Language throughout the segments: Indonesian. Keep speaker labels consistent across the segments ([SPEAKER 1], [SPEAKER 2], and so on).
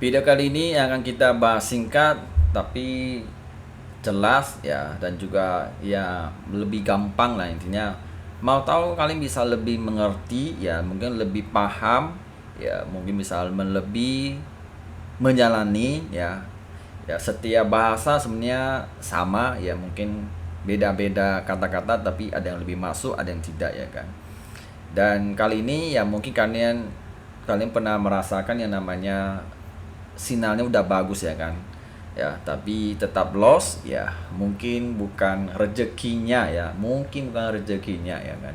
[SPEAKER 1] Video kali ini akan kita bahas singkat tapi jelas ya, dan juga ya lebih gampang lah intinya. Mau tahu kalian bisa lebih mengerti ya, mungkin lebih paham ya, mungkin bisa lebih menjalani ya. Ya setiap bahasa sebenarnya sama ya, mungkin beda-beda kata-kata tapi ada yang lebih masuk, ada yang tidak ya kan. Dan kali ini ya mungkin kalian kalian pernah merasakan yang namanya sinyalnya udah bagus ya kan, ya tapi tetap loss ya, mungkin bukan rezekinya ya, mungkin bukan rezekinya ya kan.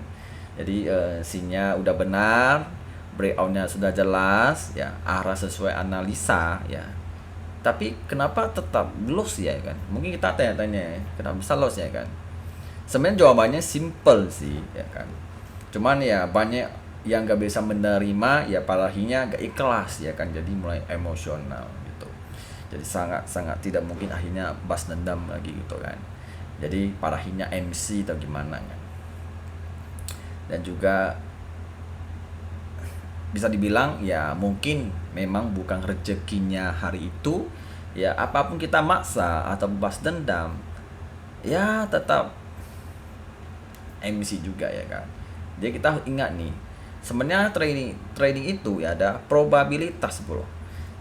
[SPEAKER 1] Jadi sinyal udah benar, breakoutnya sudah jelas ya, arah sesuai analisa ya, tapi kenapa tetap loss ya kan, mungkin kita tanya-tanya ya, kenapa bisa loss ya kan. Sebenarnya jawabannya simple sih ya kan, cuman ya banyak yang gak bisa menerima ya, parahinya gak ikhlas ya kan, jadi mulai emosional gitu. Jadi sangat sangat tidak mungkin akhirnya bas dendam lagi gitu kan, jadi parahinya MC atau gimana kan. Dan juga bisa dibilang ya mungkin memang bukan rezekinya hari itu ya, apapun kita maksa atau bas dendam ya tetap MC juga ya kan. Jadi kita ingat nih, sebenarnya trading itu ya ada probabilitas bro.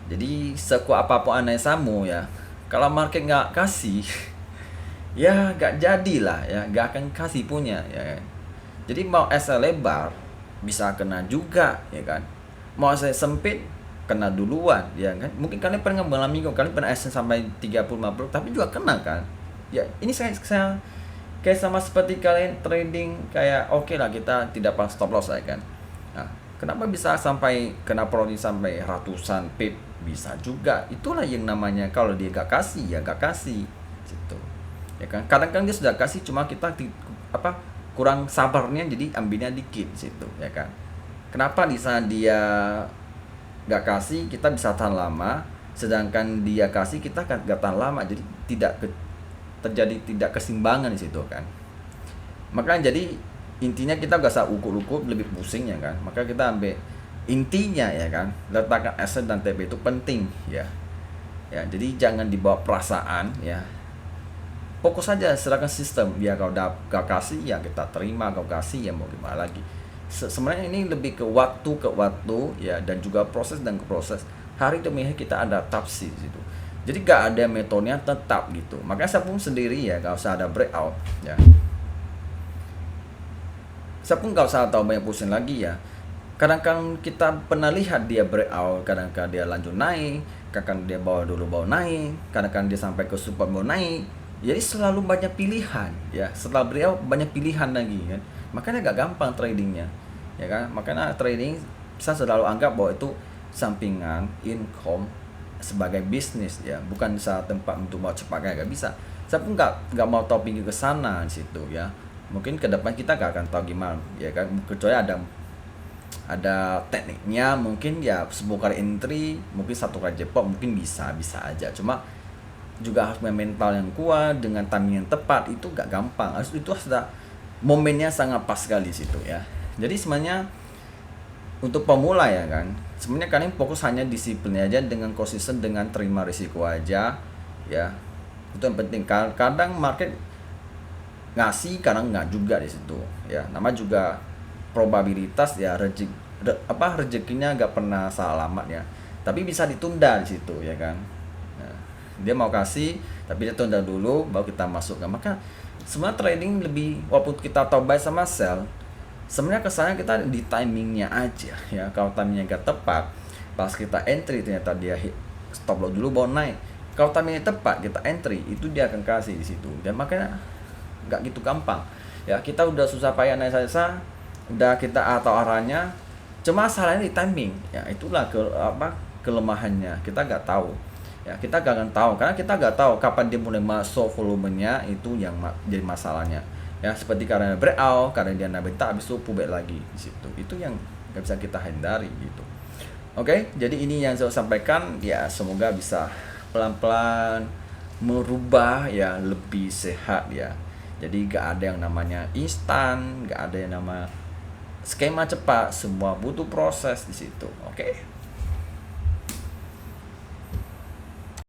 [SPEAKER 1] Jadi sekuat apapun analisamu ya, kalau market nggak kasih ya nggak jadilah ya, nggak akan kasih punya ya kan? Jadi mau SL lebar bisa kena juga ya kan, mau SL sempit kena duluan ya kan. Mungkin kalian pernah mengalami kok, kalian pernah SL sampai 30-50 tapi juga kena kan ya. Ini saya kayak sama seperti kalian trading kayak oke lah, kita tidak pernah stop loss ya kan. Nah, kenapa bisa sampai kena profit sampai ratusan pip, bisa juga. Itulah yang namanya kalau dia gak kasih ya gak kasih gitu ya kan. Kadang-kadang dia sudah kasih, cuma kita kurang sabarnya, jadi ambilnya dikit situ ya kan. Kenapa di saat dia gak kasih kita bisa tahan lama, sedangkan dia kasih kita gak tahan lama, jadi terjadi tidak keseimbangan di situ kan. Makanya jadi intinya kita gak usah ukur-ukur lebih pusing ya kan. Maka kita ambil intinya ya kan, letakkan aset dan TP itu penting ya. Ya, jadi jangan dibawa perasaan ya. Fokus saja, serahkan sistem. Ya kalau gak kasih ya kita terima, kau kasih ya mau gimana lagi. Sebenarnya ini lebih ke waktu ya, dan juga proses dan ke proses. Hari demi hari kita ada adaptasi di situ. Jadi gak ada metodenya tetap gitu. Makanya saya pun sendiri ya gak usah ada breakout ya. Saya pun gak usah tahu banyak pusing lagi ya. Kadang-kadang kita pernah lihat dia breakout, kadang-kadang dia lanjut naik, kadang-kadang dia bawa naik, kadang-kadang dia sampai ke support mau naik. Jadi selalu banyak pilihan ya. Setelah breakout banyak pilihan lagi kan. Makanya gak gampang tradingnya ya kan. Makanya trading saya selalu anggap bahwa itu sampingan income sebagai bisnis ya, bukan saat tempat untuk mau cepat gak bisa. Saya pun nggak mau topik ke sana di situ ya. Mungkin ke depan kita gak akan tahu gimana ya kan, kecuali ada tekniknya, mungkin ya 10 kali entry, mungkin 1 kali jackpot, mungkin bisa aja. Cuma juga harus mental yang kuat dengan timing yang tepat, itu gak gampang. Itu sudah momennya sangat pas sekali situ ya. Jadi sebenarnya untuk pemula ya kan, sebenarnya kalian fokus hanya disiplin aja, dengan konsisten, dengan terima risiko aja ya. Itu yang penting. Kadang market ngasih, kadang nggak juga di situ ya. Nama juga probabilitas ya, rezekinya nggak pernah salah alamat ya, tapi bisa ditunda di situ ya kan. Nah, dia mau kasih tapi dia tunda dulu baru kita masukkan. Maka sebenarnya trading lebih, walaupun kita tahu buy sama sell, sebenarnya kesannya kita di timingnya aja ya. Kalau timingnya gak tepat, pas kita entry ternyata dia hit stop loss dulu baru naik. Kalau timingnya tepat kita entry, itu dia akan kasih di situ. Dan makanya gak gitu gampang ya. Kita udah susah payah analisa, udah kita atau arahnya, cuma salahnya di timing ya. Itulah kelemahannya, kita gak tahu ya. Kita gak akan tahu karena kita gak tahu kapan dia mulai masuk volumenya, itu yang jadi masalahnya ya. Seperti karena breakout, karena dia naik habis itu pullback lagi di situ, itu yang nggak bisa kita hindari gitu. Oke, jadi ini yang saya sampaikan ya, semoga bisa pelan-pelan merubah ya, lebih sehat ya. Jadi gak ada yang namanya instan, gak ada yang nama skema cepat, semua butuh proses di situ. Oke.